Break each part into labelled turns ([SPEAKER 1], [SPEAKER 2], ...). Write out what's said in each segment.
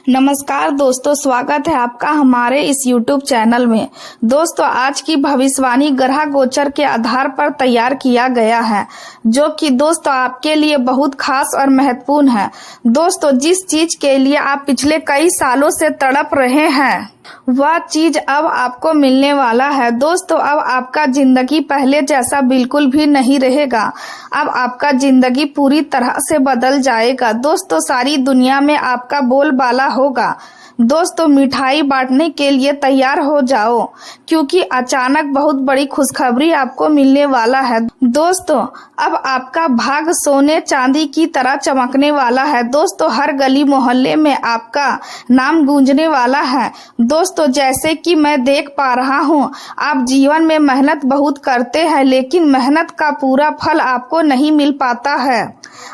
[SPEAKER 1] नमस्कार दोस्तों, स्वागत है आपका हमारे इस YouTube चैनल में। दोस्तों, आज की भविष्यवाणी ग्रह गोचर के आधार पर तैयार किया गया है, जो कि दोस्तों आपके लिए बहुत खास और महत्वपूर्ण है। दोस्तों, जिस चीज के लिए आप पिछले कई सालों से तड़प रहे हैं, वह चीज अब आपको मिलने वाला है। दोस्तों, अब आपका जिंदगी पहले जैसा बिल्कुल भी नहीं रहेगा। अब आपका जिंदगी पूरी तरह से बदल जाएगा। दोस्तों, सारी दुनिया में आपका बोलबाला होगा। दोस्तों, मिठाई बांटने के लिए तैयार हो जाओ, क्योंकि अचानक बहुत बड़ी खुशखबरी आपको मिलने वाला है। दोस्तों, अब आपका भाग सोने चांदी की तरह चमकने वाला है। दोस्तों, हर गली मोहल्ले में आपका नाम गूंजने वाला है। दोस्तों, जैसे कि मैं देख पा रहा हूँ, आप जीवन में मेहनत बहुत करते हैं, लेकिन मेहनत का पूरा फल आपको नहीं मिल पाता है।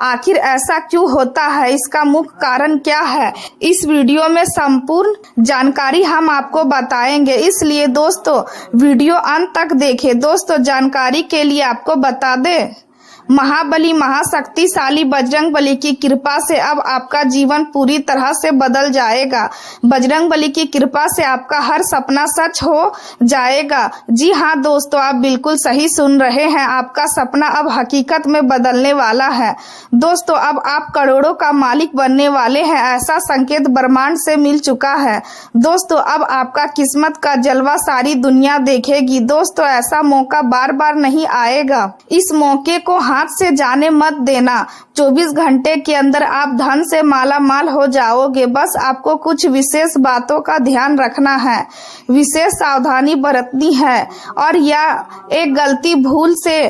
[SPEAKER 1] आखिर ऐसा क्यों होता है? इसका मुख्य कारण क्या है? इस वीडियो में संपूर्ण जानकारी हम आपको बताएंगे, इसलिए दोस्तों वीडियो अंत तक देखें। दोस्तों, जानकारी के लिए आपको बता दें, महाबली महाशक्तिशाली बजरंगबली की कृपा से अब आपका जीवन पूरी तरह से बदल जाएगा। बजरंगबली की कृपा से आपका हर सपना सच हो जाएगा। जी हाँ दोस्तों, आप बिल्कुल सही सुन रहे हैं, आपका सपना अब हकीकत में बदलने वाला है। दोस्तों, अब आप करोड़ों का मालिक बनने वाले हैं, ऐसा संकेत ब्रह्मांड से मिल चुका है। दोस्तों, अब आपका किस्मत का जलवा सारी दुनिया देखेगी। दोस्तों, ऐसा मौका बार बार नहीं आएगा। इस मौके को हाथ से जाने मत देना। 24 घंटे के अंदर आप धन से माला माल हो जाओगे। बस आपको कुछ विशेष बातों का ध्यान रखना है, विशेष सावधानी बरतनी है, और यह एक गलती भूल से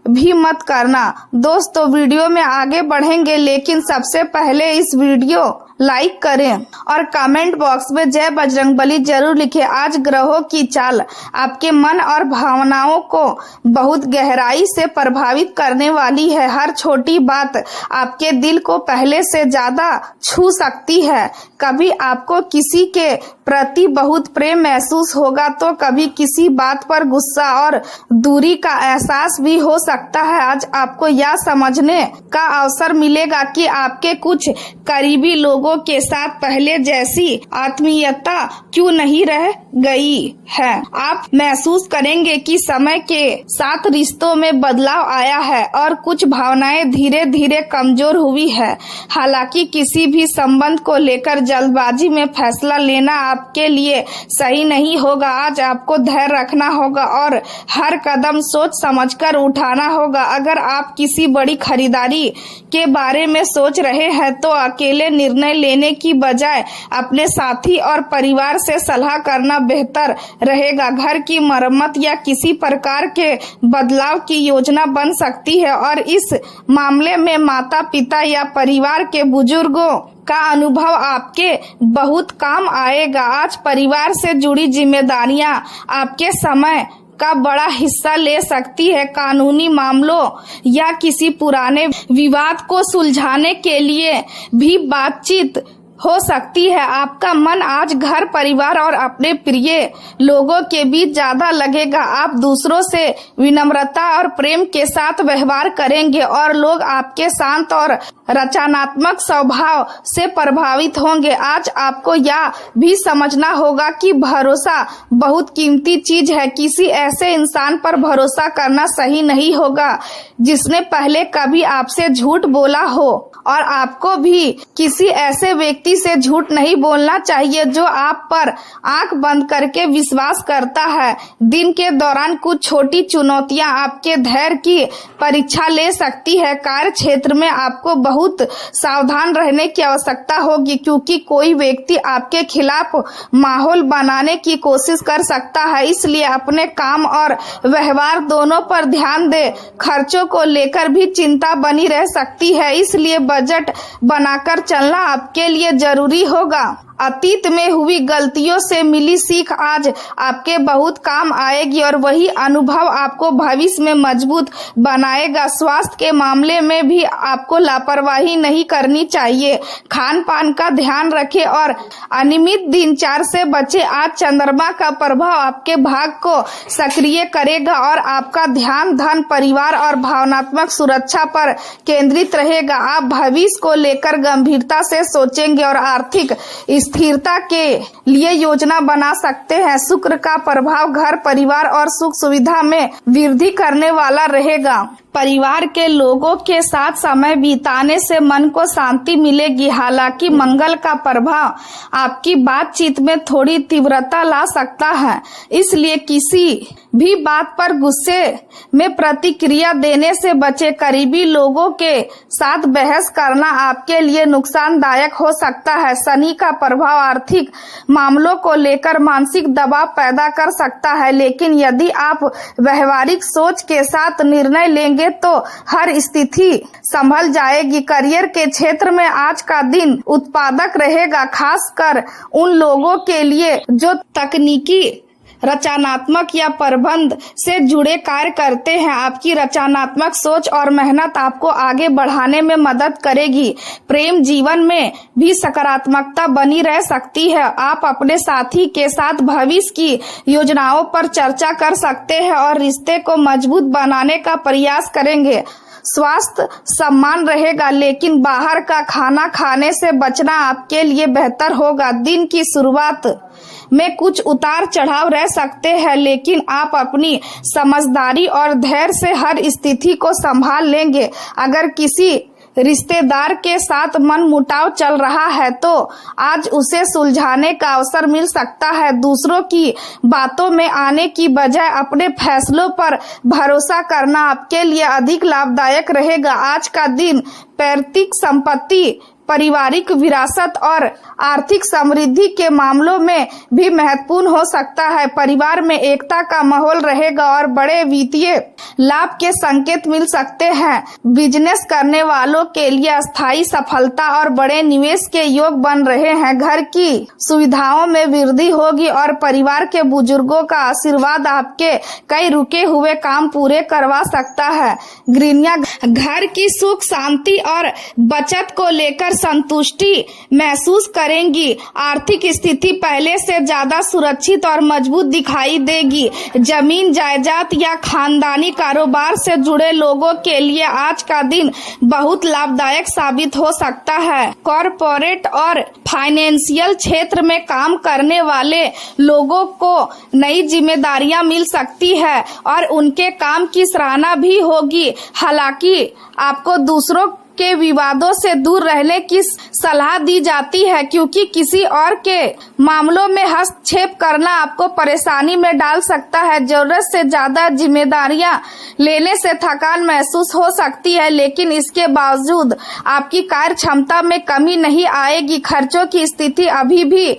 [SPEAKER 1] भी मत करना। दोस्तों, वीडियो में आगे बढ़ेंगे, लेकिन सबसे पहले इस वीडियो लाइक करें और कमेंट बॉक्स में जय बजरंगबली जरूर लिखें। आज ग्रहों की चाल आपके मन और भावनाओं को बहुत गहराई से प्रभावित करने वाली है। हर छोटी बात आपके दिल को पहले से ज्यादा छू सकती है। कभी आपको किसी के प्रति बहुत प्रेम महसूस होगा, तो कभी किसी बात पर गुस्सा और दूरी का एहसास भी हो सकता है। आज आपको यह समझने का अवसर मिलेगा कि आपके कुछ करीबी लोगों के साथ पहले जैसी आत्मीयता क्यों नहीं रह गई है। आप महसूस करेंगे कि समय के साथ रिश्तों में बदलाव आया है और कुछ भावनाएं धीरे धीरे कमजोर हुई है। हालांकि किसी भी संबंध को लेकर जल्दबाजी में फैसला लेना आपके लिए सही नहीं होगा। आज आपको धैर्य रखना होगा और हर कदम सोच समझकर उठाना होगा। अगर आप किसी बड़ी खरीदारी के बारे में सोच रहे हैं, तो अकेले निर्णय लेने की बजाय अपने साथी और परिवार से सलाह करना बेहतर रहेगा। घर की मरम्मत या किसी प्रकार के बदलाव की योजना बन सकती है, और इस मामले में माता पिता या परिवार के बुजुर्गों का अनुभव आपके बहुत काम आएगा। आज परिवार से जुड़ी जिम्मेदारियां आपके समय का बड़ा हिस्सा ले सकती है। कानूनी मामलों या किसी पुराने विवाद को सुलझाने के लिए भी बातचीत हो सकती है। आपका मन आज घर परिवार और अपने प्रिय लोगों के बीच ज्यादा लगेगा। आप दूसरों से विनम्रता और प्रेम के साथ व्यवहार करेंगे, और लोग आपके शांत और रचनात्मक स्वभाव से प्रभावित होंगे। आज आपको यह भी समझना होगा कि भरोसा बहुत कीमती चीज है। किसी ऐसे इंसान पर भरोसा करना सही नहीं होगा जिसने पहले कभी आपसे झूठ बोला हो, और आपको भी किसी ऐसे व्यक्ति से झूठ नहीं बोलना चाहिए जो आप पर आंख बंद करके विश्वास करता है। दिन के दौरान कुछ छोटी चुनौतियां आपके धैर्य की परीक्षा ले सकती है। कार्य क्षेत्र में आपको बहुत सावधान रहने की आवश्यकता होगी, क्योंकि कोई व्यक्ति आपके खिलाफ माहौल बनाने की कोशिश कर सकता है। इसलिए अपने काम और व्यवहार दोनों पर ध्यान दें। खर्चों को लेकर भी चिंता बनी रह सकती है, इसलिए बजट बनाकर चलना आपके लिए जरूरी होगा। अतीत में हुई गलतियों से मिली सीख आज आपके बहुत काम आएगी, और वही अनुभव आपको भविष्य में मजबूत बनाएगा। स्वास्थ्य के मामले में भी आपको लापरवाही नहीं करनी चाहिए। खान पान का ध्यान रखें और अनियमित दिनचर्या से बचें। आज चंद्रमा का प्रभाव आपके भाग को सक्रिय करेगा, और आपका ध्यान धन, परिवार और भावनात्मक सुरक्षा पर केंद्रित रहेगा। आप भविष्य को लेकर गंभीरता से सोचेंगे और आर्थिक स्थिरता के लिए योजना बना सकते हैं। शुक्र का प्रभाव घर परिवार और सुख सुविधा में वृद्धि करने वाला रहेगा। परिवार के लोगों के साथ समय बिताने से मन को शांति मिलेगी। हालांकि मंगल का प्रभाव आपकी बातचीत में थोड़ी तीव्रता ला सकता है, इसलिए किसी भी बात पर गुस्से में प्रतिक्रिया देने से बचे। करीबी लोगों के साथ बहस करना आपके लिए नुकसानदायक हो सकता है। शनि का प्रभाव आर्थिक मामलों को लेकर मानसिक दबाव पैदा कर सकता है, लेकिन यदि आप व्यवहारिक सोच के साथ निर्णय लेंगे तो हर स्थिति संभल जाएगी। करियर के क्षेत्र में आज का दिन उत्पादक रहेगा, खासकर उन लोगों के लिए जो तकनीकी, रचनात्मक या प्रबंध से जुड़े कार्य करते हैं। आपकी रचनात्मक सोच और मेहनत आपको आगे बढ़ाने में मदद करेगी। प्रेम जीवन में भी सकारात्मकता बनी रह सकती है। आप अपने साथी के साथ भविष्य की योजनाओं पर चर्चा कर सकते हैं और रिश्ते को मजबूत बनाने का प्रयास करेंगे। स्वास्थ्य सम्मान रहेगा, लेकिन बाहर का खाना खाने से बचना आपके लिए बेहतर होगा। दिन की शुरुआत में कुछ उतार चढ़ाव रह सकते हैं, लेकिन आप अपनी समझदारी और धैर्य से हर स्थिति को संभाल लेंगे। अगर किसी रिश्तेदार के साथ मनमुटाव चल रहा है तो आज उसे सुलझाने का अवसर मिल सकता है। दूसरों की बातों में आने की बजाय अपने फैसलों पर भरोसा करना आपके लिए अधिक लाभदायक रहेगा। आज का दिन पैतृक संपत्ति, पारिवारिक विरासत और आर्थिक समृद्धि के मामलों में भी महत्वपूर्ण हो सकता है। परिवार में एकता का माहौल रहेगा और बड़े वित्तीय लाभ के संकेत मिल सकते हैं। बिजनेस करने वालों के लिए स्थायी सफलता और बड़े निवेश के योग बन रहे हैं। घर की सुविधाओं में वृद्धि होगी और परिवार के बुजुर्गों का आशीर्वाद आपके कई रुके हुए काम पूरे करवा सकता है। गृहिणियां घर की सुख शांति और बचत को लेकर संतुष्टि महसूस करेंगी। आर्थिक स्थिति पहले से ज्यादा सुरक्षित और मजबूत दिखाई देगी। जमीन जायदाद या खानदानी कारोबार से जुड़े लोगों के लिए आज का दिन बहुत लाभदायक साबित हो सकता है। कॉर्पोरेट और फाइनेंशियल क्षेत्र में काम करने वाले लोगों को नई जिम्मेदारियां मिल सकती है और उनके काम की सराहना भी होगी। हालांकि आपको दूसरों के विवादों से दूर रहने की सलाह दी जाती है, क्योंकि किसी और के मामलों में हस्तक्षेप करना आपको परेशानी में डाल सकता है। जरूरत से ज्यादा जिम्मेदारियां लेने से थकान महसूस हो सकती है, लेकिन इसके बावजूद आपकी कार्य क्षमता में कमी नहीं आएगी। खर्चों की स्थिति अभी भी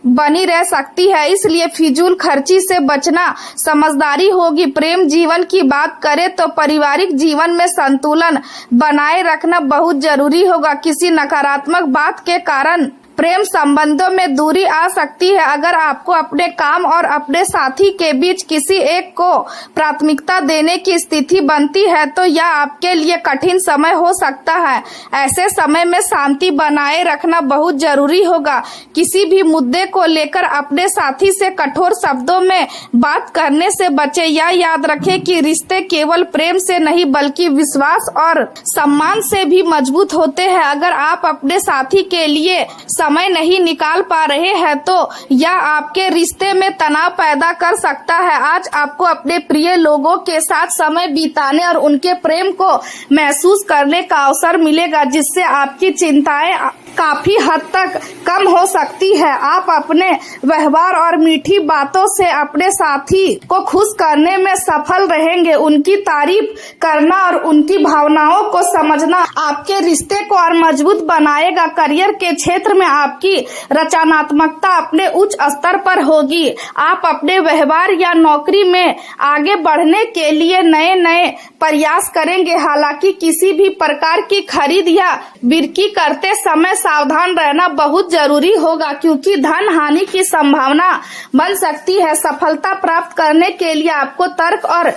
[SPEAKER 1] बनी रह सकती है, इसलिए फिजूल खर्ची से बचना समझदारी होगी। प्रेम जीवन की बात करें तो पारिवारिक जीवन में संतुलन बनाए रखना बहुत जरूरी होगा। किसी नकारात्मक बात के कारण प्रेम संबंधों में दूरी आ सकती है। अगर आपको अपने काम और अपने साथी के बीच किसी एक को प्राथमिकता देने की स्थिति बनती है तो यह आपके लिए कठिन समय हो सकता है। ऐसे समय में शांति बनाए रखना बहुत जरूरी होगा। किसी भी मुद्दे को लेकर अपने साथी से कठोर शब्दों में बात करने से बचे। यह याद रखें कि रिश्ते केवल प्रेम से नहीं बल्कि विश्वास और सम्मान से भी मजबूत होते हैं। अगर आप अपने साथी के लिए समय नहीं निकाल पा रहे हैं तो यह आपके रिश्ते में तनाव पैदा कर सकता है। आज आपको अपने प्रिय लोगों के साथ समय बिताने और उनके प्रेम को महसूस करने का अवसर मिलेगा, जिससे आपकी चिंताएं काफी हद तक कम हो सकती है। आप अपने व्यवहार और मीठी बातों से अपने साथी को खुश करने में सफल रहेंगे। उनकी तारीफ करना और उनकी भावनाओं को समझना आपके रिश्ते को और मजबूत बनाएगा। करियर के क्षेत्र में आपकी रचनात्मकता अपने उच्च स्तर पर होगी। आप अपने व्यवहार या नौकरी में आगे बढ़ने के लिए नए नए प्रयास करेंगे। हालांकि किसी भी प्रकार की खरीद या बिक्री करते समय सावधान रहना बहुत जरूरी होगा, क्योंकि धन हानि की संभावना बन सकती है। सफलता प्राप्त करने के लिए आपको तर्क और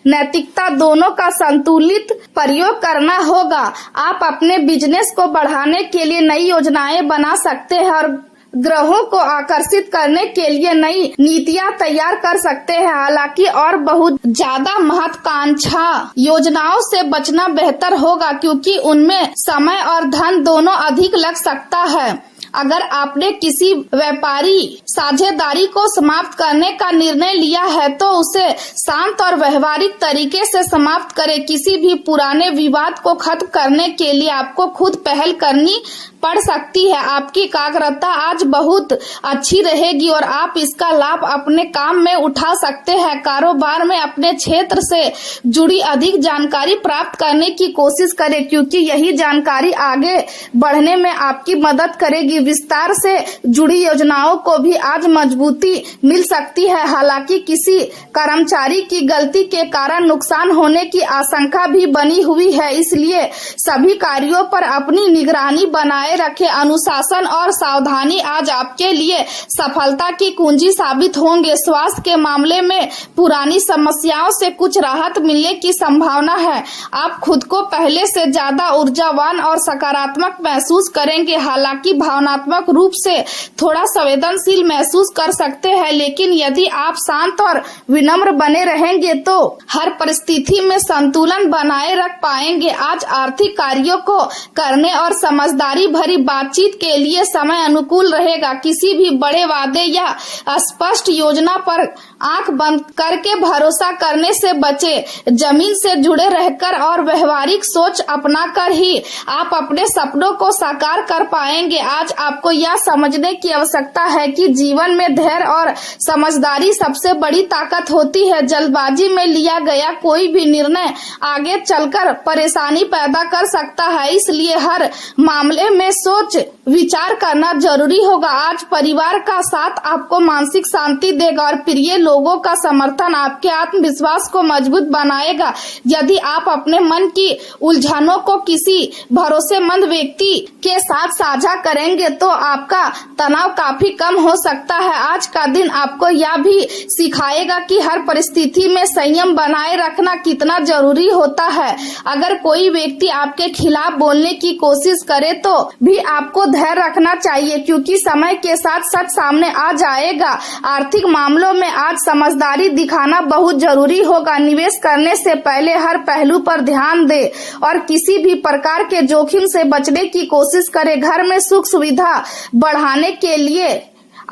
[SPEAKER 1] नैतिकता दोनों का संतुलित प्रयोग करना होगा। आप अपने बिजनेस को बढ़ाने के लिए नई योजनाएं बना सकते हैं और ग्रहों को आकर्षित करने के लिए नई नीतियां तैयार कर सकते हैं। हालांकि और बहुत ज्यादा महत्वाकांक्षा योजनाओं से बचना बेहतर होगा, क्योंकि उनमें समय और धन दोनों अधिक लग सकता है। अगर आपने किसी व्यापारी साझेदारी को समाप्त करने का निर्णय लिया है तो उसे शांत और व्यवहारिक तरीके से समाप्त करें। किसी भी पुराने विवाद को खत्म करने के लिए आपको खुद पहल करनी पड़ सकती है। आपकी एकाग्रता आज बहुत अच्छी रहेगी और आप इसका लाभ अपने काम में उठा सकते हैं। कारोबार में अपने क्षेत्र से जुड़ी अधिक जानकारी प्राप्त करने की कोशिश करें, क्योंकि यही जानकारी आगे बढ़ने में आपकी मदद करेगी। विस्तार से जुड़ी योजनाओं को भी आज मजबूती मिल सकती है। हालांकि किसी कर्मचारी की गलती के कारण नुकसान होने की आशंका भी बनी हुई है, इसलिए सभी कार्यों पर अपनी निगरानी बनाए रखें। अनुशासन और सावधानी आज आपके लिए सफलता की कुंजी साबित होंगे। स्वास्थ्य के मामले में पुरानी समस्याओं से कुछ राहत मिलने की संभावना है। आप खुद को पहले से ज्यादा ऊर्जावान और सकारात्मक महसूस करेंगे। हालांकि भावनात्मक रूप से थोड़ा संवेदनशील महसूस कर सकते हैं, लेकिन यदि आप शांत और विनम्र बने रहेंगे तो हर परिस्थिति में संतुलन बनाए रख पाएंगे। आज आर्थिक कार्यों को करने और समझदारी भरी बातचीत के लिए समय अनुकूल रहेगा। किसी भी बड़े वादे या स्पष्ट योजना पर आंख बंद करके भरोसा करने से बचें। जमीन से जुड़े रहकर और व्यवहारिक सोच अपनाकर ही आप अपने सपनों को साकार कर पाएंगे। आज आपको यह समझने की आवश्यकता है कि जीवन में धैर्य और समझदारी सबसे बड़ी ताकत होती है। जल्दबाजी में लिया गया कोई भी निर्णय आगे चलकर परेशानी पैदा कर सकता है, इसलिए हर मामले में सोच विचार करना जरूरी होगा। आज परिवार का साथ आपको मानसिक शांति देगा और प्रिय लोगों का समर्थन आपके आत्मविश्वास को मजबूत बनाएगा। यदि आप अपने मन की उलझनों को किसी भरोसेमंद व्यक्ति के साथ साझा करेंगे तो आपका तनाव काफी कम हो सकता है। आज का दिन आपको यह भी सिखाएगा कि हर परिस्थिति में संयम बनाए रखना कितना जरूरी होता है। अगर कोई व्यक्ति आपके खिलाफ बोलने की कोशिश करे तो भी आपको धैर्य रखना चाहिए, क्योंकि समय के साथ सच सामने आ जाएगा। आर्थिक मामलों में आज समझदारी दिखाना बहुत जरूरी होगा। निवेश करने से पहले हर पहलू पर ध्यान दें और किसी भी प्रकार के जोखिम से बचने की कोशिश करें। घर में सुख सुविधा बढ़ाने के लिए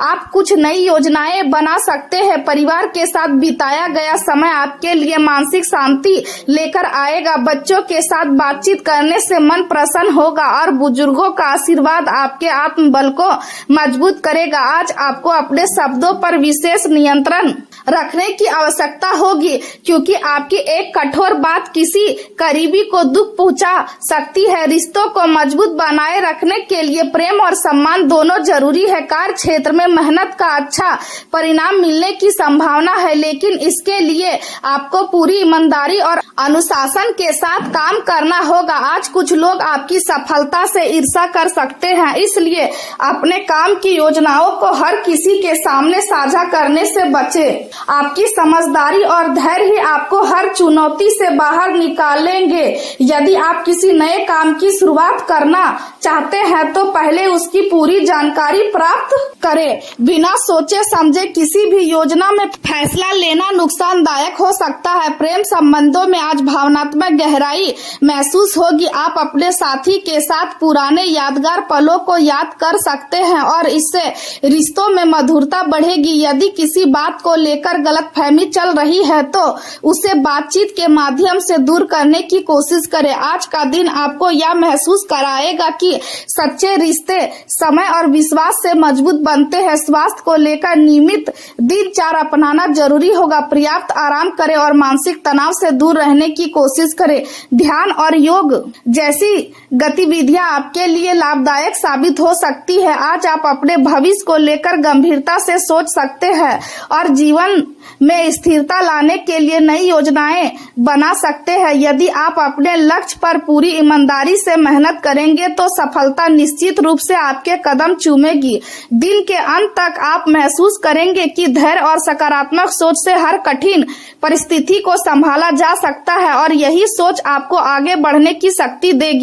[SPEAKER 1] आप कुछ नई योजनाएं बना सकते हैं। परिवार के साथ बिताया गया समय आपके लिए मानसिक शांति लेकर आएगा। बच्चों के साथ बातचीत करने से मन प्रसन्न होगा और बुजुर्गों का आशीर्वाद आपके आत्मबल को मजबूत करेगा। आज आपको अपने शब्दों पर विशेष नियंत्रण रखने की आवश्यकता होगी, क्योंकि आपकी एक कठोर बात किसी करीबी को दुख पहुंचा सकती है। रिश्तों को मजबूत बनाए रखने के लिए प्रेम और सम्मान दोनों जरूरी है। कार्य क्षेत्र में मेहनत का अच्छा परिणाम मिलने की संभावना है, लेकिन इसके लिए आपको पूरी ईमानदारी और अनुशासन के साथ काम करना होगा। आज कुछ लोग आपकी सफलता से ईर्ष्या कर सकते हैं, इसलिए अपने काम की योजनाओं को हर किसी के सामने साझा करने से बचें। आपकी समझदारी और धैर्य ही आपको हर चुनौती से बाहर निकालेंगे। यदि आप किसी नए काम की शुरुआत करना चाहते हैं तो पहले उसकी पूरी जानकारी प्राप्त करें। बिना सोचे समझे किसी भी योजना में फैसला लेना नुकसानदायक हो सकता है। प्रेम संबंधों में आज भावनात्मक गहराई महसूस होगी। आप अपने साथी के साथ पुराने यादगार पलों को याद कर सकते हैं और इससे रिश्तों में मधुरता बढ़ेगी। यदि किसी बात को लेकर गलतफहमी चल रही है तो उसे बातचीत के माध्यम से दूर करने की कोशिश करें। आज का दिन आपको यह महसूस कराएगा कि सच्चे रिश्ते समय और विश्वास से मजबूत बनते हैं। स्वास्थ्य को लेकर नियमित दिनचर्या अपनाना जरूरी होगा। पर्याप्त आराम करें और मानसिक तनाव से दूर रहने की कोशिश करें। ध्यान और योग जैसी गतिविधियां आपके लिए लाभदायक साबित हो सकती है। आज आप अपने भविष्य को लेकर गंभीरता से सोच सकते हैं और जीवन में स्थिरता लाने के लिए नई योजनाएं बना सकते हैं। यदि आप अपने लक्ष्य पर पूरी ईमानदारी से मेहनत करेंगे तो सफलता निश्चित रूप से आपके कदम चूमेगी। दिन के अंत तक आप महसूस करेंगे कि धैर्य और सकारात्मक सोच से हर कठिन परिस्थिति को संभाला जा सकता है और यही सोच आपको आगे बढ़ने की शक्ति देगी।